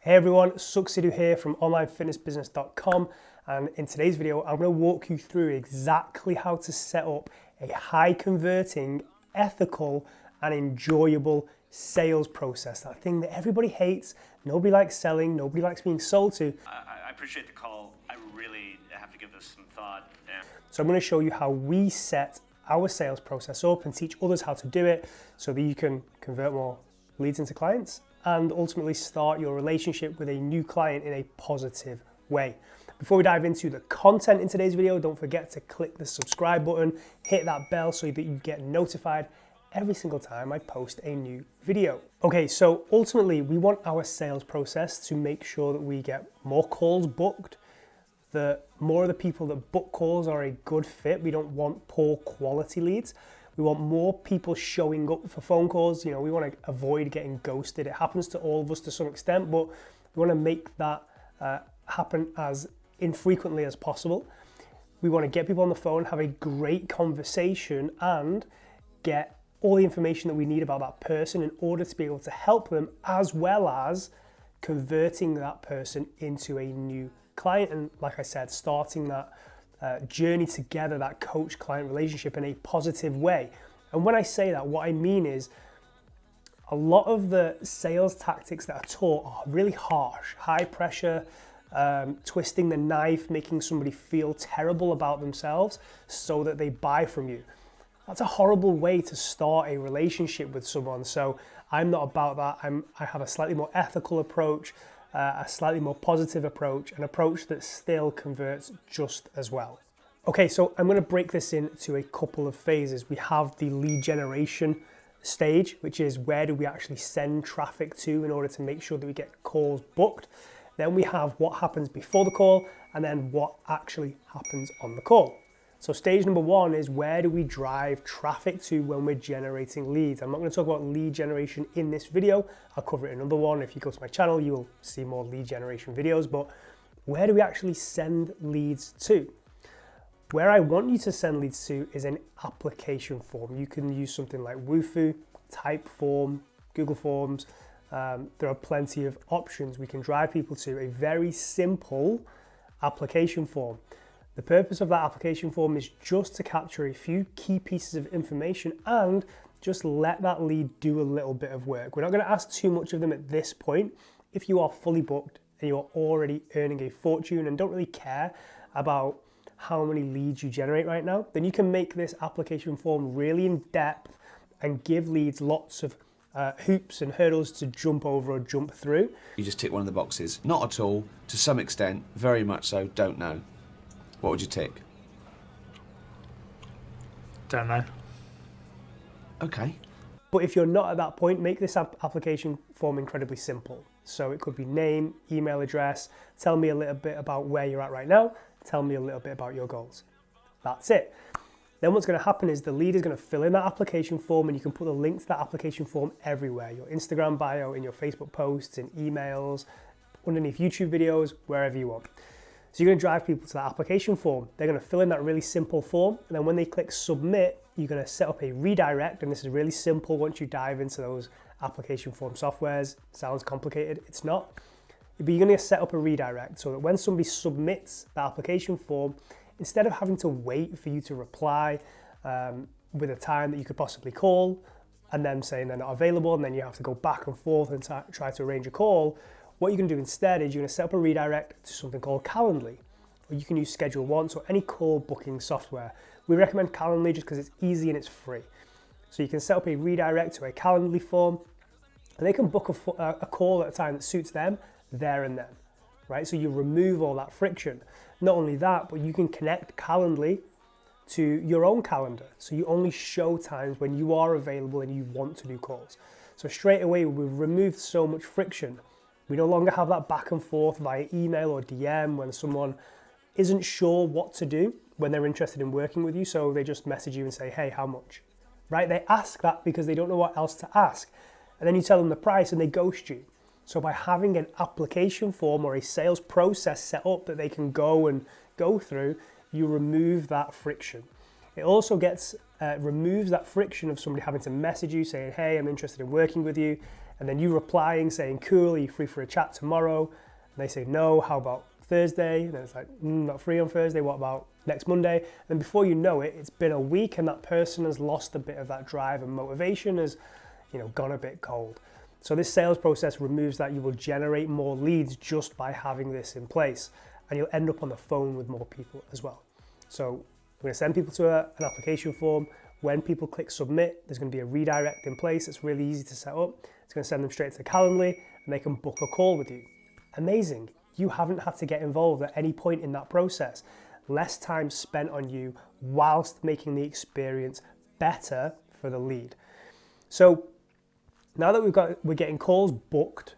Hey everyone, Sukhsidhu here from onlinefitnessbusiness.com, and in today's video I'm going to walk you through exactly how to set up a high converting, ethical and enjoyable sales process. That thing that everybody hates, nobody likes selling, nobody likes being sold to. I appreciate the call. I really have to give this some thought. So I'm going to show you how we set our sales process up and teach others how to do it so that you can convert more leads into clients and ultimately start your relationship with a new client in a positive way. Before we dive into the content in today's video, don't forget to click the subscribe button, hit that bell so that you get notified every single time I post a new video. Okay, so ultimately we want our sales process to make sure that we get more calls booked, that more of the people that book calls are a good fit. We don't want poor quality leads. We want more people showing up for phone calls. You know, we want to avoid getting ghosted. It happens to all of us to some extent, but we want to make that happen as infrequently as possible. We want to get people on the phone, have a great conversation, and get all the information that we need about that person in order to be able to help them, as well as converting that person into a new client. And like I said, starting that journey together, that coach-client relationship in a positive way. And when I say that, what I mean is a lot of the sales tactics that are taught are really harsh, high pressure, twisting the knife, making somebody feel terrible about themselves so that they buy from you. That's a horrible way to start a relationship with someone. So I'm not about that. I have a slightly more ethical approach, a slightly more positive approach, an approach that still converts just as well. Okay, so I'm going to break this into a couple of phases. We have the lead generation stage, which is where do we actually send traffic to in order to make sure that we get calls booked. Then we have what happens before the call, and then what actually happens on the call. So stage number one is where do we drive traffic to when we're generating leads. I'm not going to talk about lead generation in this video. I'll cover it in another one. If you go to my channel, you will see more lead generation videos, but where do we actually send leads to? Where I want you to send leads to is an application form. You can use something like Wufoo, Typeform, Google Forms. There are plenty of options. We can drive people to a very simple application form. The purpose of that application form is just to capture a few key pieces of information and just let that lead do a little bit of work. We're not going to ask too much of them at this point. If you are fully booked and you are already earning a fortune and don't really care about how many leads you generate right now, then you can make this application form really in depth and give leads lots of hoops and hurdles to jump over or jump through. You just tick one of the boxes. Not at all, to some extent, very much so, don't know. What would you tick? Don't know. Okay. But if you're not at that point, make this application form incredibly simple. So it could be name, email address, tell me a little bit about where you're at right now, tell me a little bit about your goals. That's it. Then what's going to happen is the lead is going to fill in that application form, and you can put the link to that application form everywhere. Your Instagram bio, in your Facebook posts, in emails, underneath YouTube videos, wherever you want. So you're going to drive people to that application form. They're going to fill in that really simple form, and then when they click submit, you're going to set up a redirect, and this is really simple once you dive into those application form softwares. It sounds complicated, it's not. But you're going to set up a redirect so that when somebody submits the application form, instead of having to wait for you to reply with a time that you could possibly call and then saying they're not available, and then you have to go back and forth and try to arrange a call, what you're going to do instead is you're going to set up a redirect to something called Calendly, or you can use Schedule Once or any call booking software. We recommend Calendly just because it's easy and it's free. So you can set up a redirect to a Calendly form, and they can book a call at a time that suits them there and then, right? So you remove all that friction. Not only that, but you can connect Calendly to your own calendar. So you only show times when you are available and you want to do calls. So straight away, we've removed so much friction. We no longer have that back and forth via email or DM when someone isn't sure what to do when they're interested in working with you. So they just message you and say, hey, how much? Right? They ask that because they don't know what else to ask. And then you tell them the price and they ghost you. So by having an application form or a sales process set up that they can go through, you remove that friction. It also removes that friction of somebody having to message you saying, hey, I'm interested in working with you. And then you replying saying, cool, are you free for a chat tomorrow? And they say, no, how about Thursday? And then it's like, not free on Thursday, what about next Monday? And before you know it, it's been a week and that person has lost a bit of that drive and motivation has, gone a bit cold. So this sales process removes that. You will generate more leads just by having this in place, and you'll end up on the phone with more people as well. So we're going to send people to an application form. When people click submit, there's going to be a redirect in place. It's really easy to set up. It's going to send them straight to Calendly and they can book a call with you. Amazing. You haven't had to get involved at any point in that process. Less time spent on you whilst making the experience better for the lead. So now that we're getting calls booked,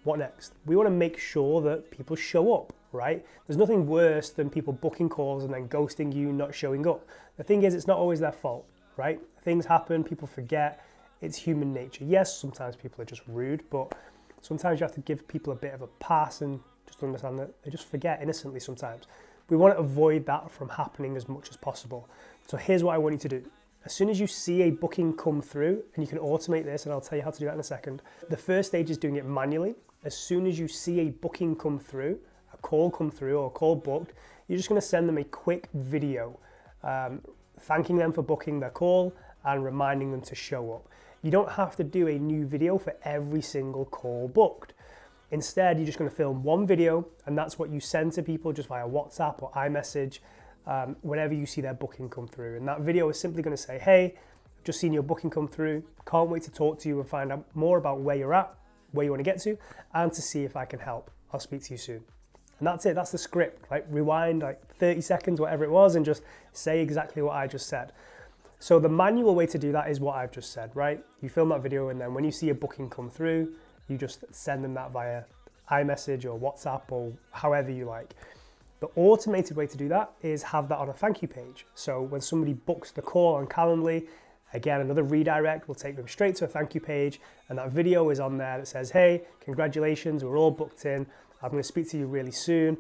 what next? We want to make sure that people show up, right? There's nothing worse than people booking calls and then ghosting you, not showing up. The thing is, it's not always their fault, right? Things happen, people forget. It's human nature. Yes, sometimes people are just rude, but sometimes you have to give people a bit of a pass and just understand that they just forget innocently sometimes. We want to avoid that from happening as much as possible. So here's what I want you to do. As soon as you see a booking come through, and you can automate this, and I'll tell you how to do that in a second. The first stage is doing it manually. As soon as you see a booking come through, a call come through or a call booked, you're just going to send them a quick video, thanking them for booking their call and reminding them to show up. You don't have to do a new video for every single call booked. Instead, you're just going to film one video, and that's what you send to people just via WhatsApp or iMessage whenever you see their booking come through. And that video is simply going to say, hey, just seen your booking come through. Can't wait to talk to you and find out more about where you're at, where you want to get to, and to see if I can help. I'll speak to you soon. And that's it. That's the script. Like rewind like 30 seconds, whatever it was, and just say exactly what I just said. So the manual way to do that is what I've just said, right? You film that video, and then when you see a booking come through, you just send them that via iMessage or WhatsApp or however you like. The automated way to do that is have that on a thank you page. So when somebody books the call on Calendly, again, another redirect will take them straight to a thank you page, and that video is on there that says, hey, congratulations, we're all booked in. I'm going to speak to you really soon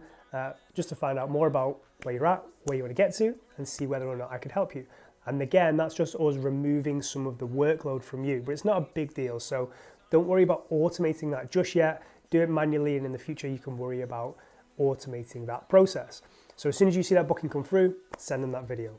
just to find out more about where you're at, where you want to get to, and see whether or not I could help you. And again, that's just us removing some of the workload from you, but it's not a big deal. So don't worry about automating that just yet. Do it manually, and in the future, you can worry about automating that process. So as soon as you see that booking come through, send them that video.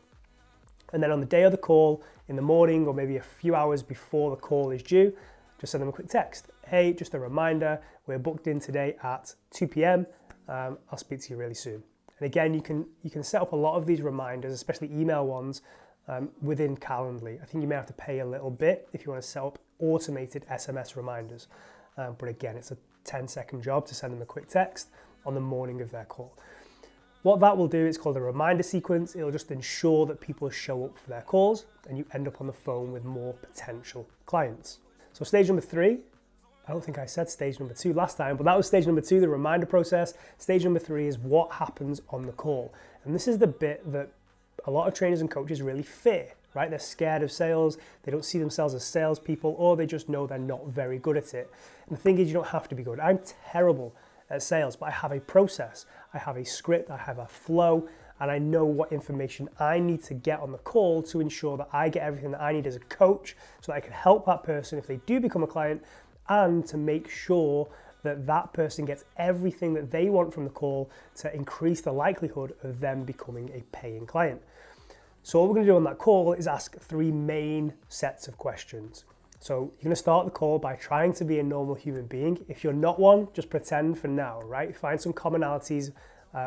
And then on the day of the call, in the morning or maybe a few hours before the call is due, just send them a quick text. Hey, just a reminder, we're booked in today at 2 p.m. I'll speak to you really soon. And again, you can set up a lot of these reminders, especially email ones, within Calendly. I think you may have to pay a little bit if you want to set up automated SMS reminders. But again, it's a 10-second job to send them a quick text on the morning of their call. What that will do is called a reminder sequence. It'll just ensure that people show up for their calls and you end up on the phone with more potential clients. So stage number 3, I don't think I said stage number 2 last time, but that was stage number 2, the reminder process. Stage number 3 is what happens on the call. And this is the bit that a lot of trainers and coaches really fear, right? They're scared of sales. They don't see themselves as salespeople, or they just know they're not very good at it. And the thing is, you don't have to be good. I'm terrible at sales, but I have a process. I have a script, I have a flow, and I know what information I need to get on the call to ensure that I get everything that I need as a coach so that I can help that person if they do become a client, and to make sure that that person gets everything that they want from the call to increase the likelihood of them becoming a paying client. So what we're going to do on that call is ask 3 main sets of questions. So you're going to start the call by trying to be a normal human being. If you're not one, just pretend for now, right? Find some commonalities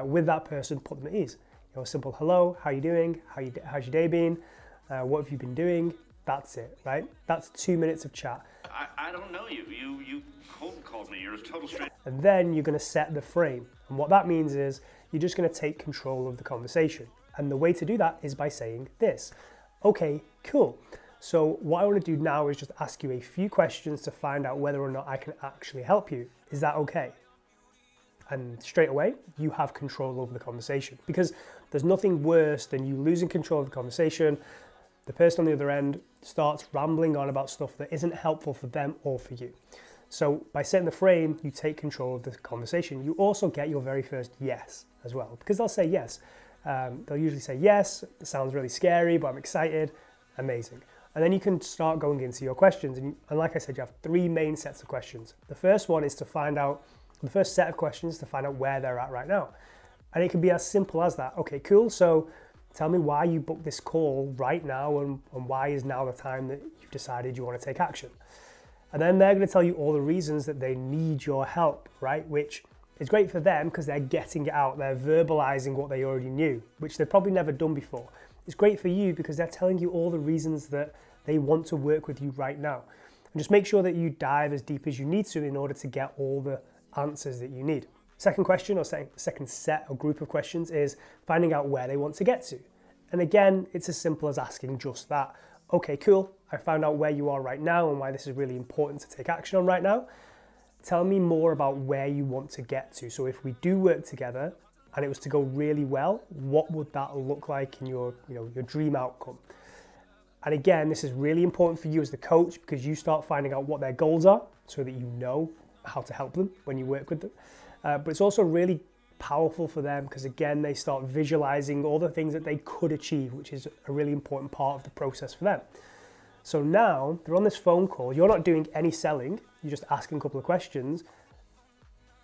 with that person, put them at ease. You know, a simple hello, how you doing? How's your day been? What have you been doing? That's it, right? That's 2 minutes of chat. I don't know you. You cold called me. You're a total stranger. And then you're going to set the frame. And what that means is you're just going to take control of the conversation. And the way to do that is by saying this. Okay, cool. So what I want to do now is just ask you a few questions to find out whether or not I can actually help you. Is that okay? And straight away, you have control over the conversation, because there's nothing worse than you losing control of the conversation. The person on the other end starts rambling on about stuff that isn't helpful for them or for you. So by setting the frame, you take control of the conversation. You also get your very first yes as well, because they'll say yes. They'll usually say yes, it sounds really scary, but I'm excited. Amazing. And then you can start going into your questions. And like I said, you have 3 main sets of questions. The first one is to find out, the first set of questions to find out where they're at right now. And it can be as simple as that. Okay, cool. So tell me why you booked this call right now and why is now the time that you've decided you want to take action. And then they're going to tell you all the reasons that they need your help, right? Which is great for them because they're getting it out. They're verbalizing what they already knew, which they've probably never done before. It's great for you because they're telling you all the reasons that they want to work with you right now. And just make sure that you dive as deep as you need to in order to get all the answers that you need. Second question, or second set or group of questions, is finding out where they want to get to. And again, it's as simple as asking just that. Okay, cool. I found out where you are right now and why this is really important to take action on right now. Tell me more about where you want to get to. So if we do work together and it was to go really well, what would that look like in your dream outcome? And again, this is really important for you as the coach because you start finding out what their goals are so that you know how to help them when you work with them. But it's also really powerful for them because again, they start visualizing all the things that they could achieve, which is a really important part of the process for them. So now they're on this phone call, you're not doing any selling, you're just asking a couple of questions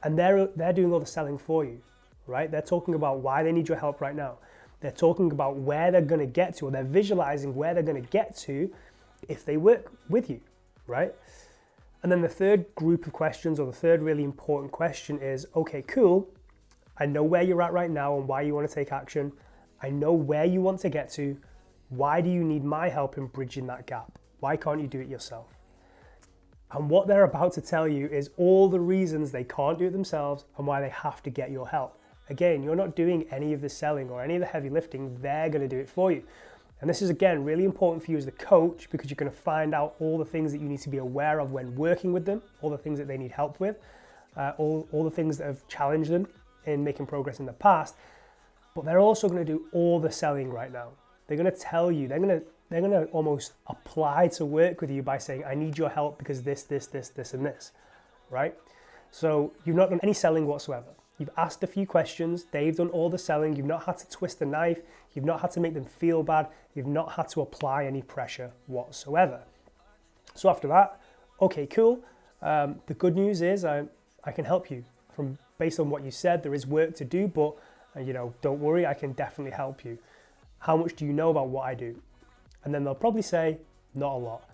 and they're doing all the selling for you, right? They're talking about why they need your help right now. They're talking about where they're going to get to, or they're visualizing where they're going to get to if they work with you, right? And then the third group of questions, or the third really important question is, okay, cool. I know where you're at right now and why you want to take action. I know where you want to get to. Why do you need my help in bridging that gap? Why can't you do it yourself? And what they're about to tell you is all the reasons they can't do it themselves and why they have to get your help. Again, you're not doing any of the selling or any of the heavy lifting, they're going to do it for you. And this is, again, really important for you as the coach because you're going to find out all the things that you need to be aware of when working with them, all the things that they need help with, all the things that have challenged them in making progress in the past. But they're also going to do all the selling right now. They're going to tell you, they're going to almost apply to work with you by saying, I need your help because this, and this, right? So you've not done any selling whatsoever. You've asked a few questions, they've done all the selling, you've not had to twist the knife, you've not had to make them feel bad, you've not had to apply any pressure whatsoever. So after that, okay, cool. The good news is I can help you. Based on what you said, there is work to do, but don't worry, I can definitely help you. How much do you know about what I do? And then they'll probably say, not a lot.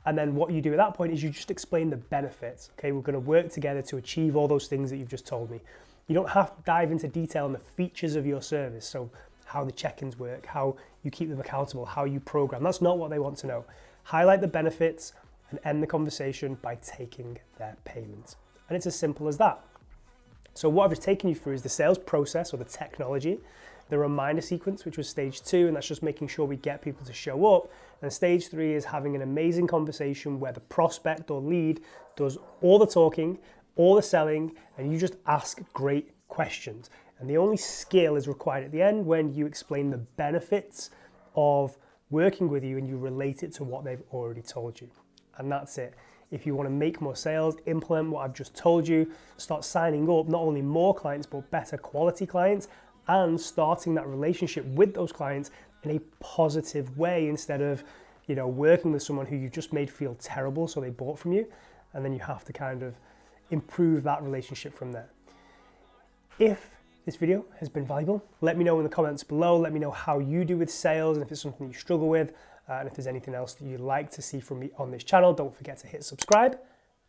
And then what you do at that point is you just explain the benefits. Okay, we're going to work together to achieve all those things that you've just told me. You don't have to dive into detail on the features of your service. So how the check-ins work, how you keep them accountable, how you program. That's not what they want to know. Highlight the benefits and end the conversation by taking their payment. And it's as simple as that. So what I've just taken you through is the sales process or the technology, the reminder sequence, which was stage 2, and that's just making sure we get people to show up. And stage 3 is having an amazing conversation where the prospect or lead does all the talking, all the selling, and you just ask great questions. And the only skill is required at the end when you explain the benefits of working with you and you relate it to what they've already told you. And that's it. If you want to make more sales, implement what I've just told you, start signing up not only more clients, but better quality clients, and starting that relationship with those clients in a positive way instead of, working with someone who you just made feel terrible, so they bought from you, and then you have to kind of improve that relationship from there. If this video has been valuable, let me know in the comments below. Let me know how you do with sales and if it's something you struggle with. And if there's anything else that you'd like to see from me on this channel, don't forget to hit subscribe.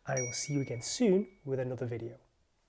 And I will see you again soon with another video.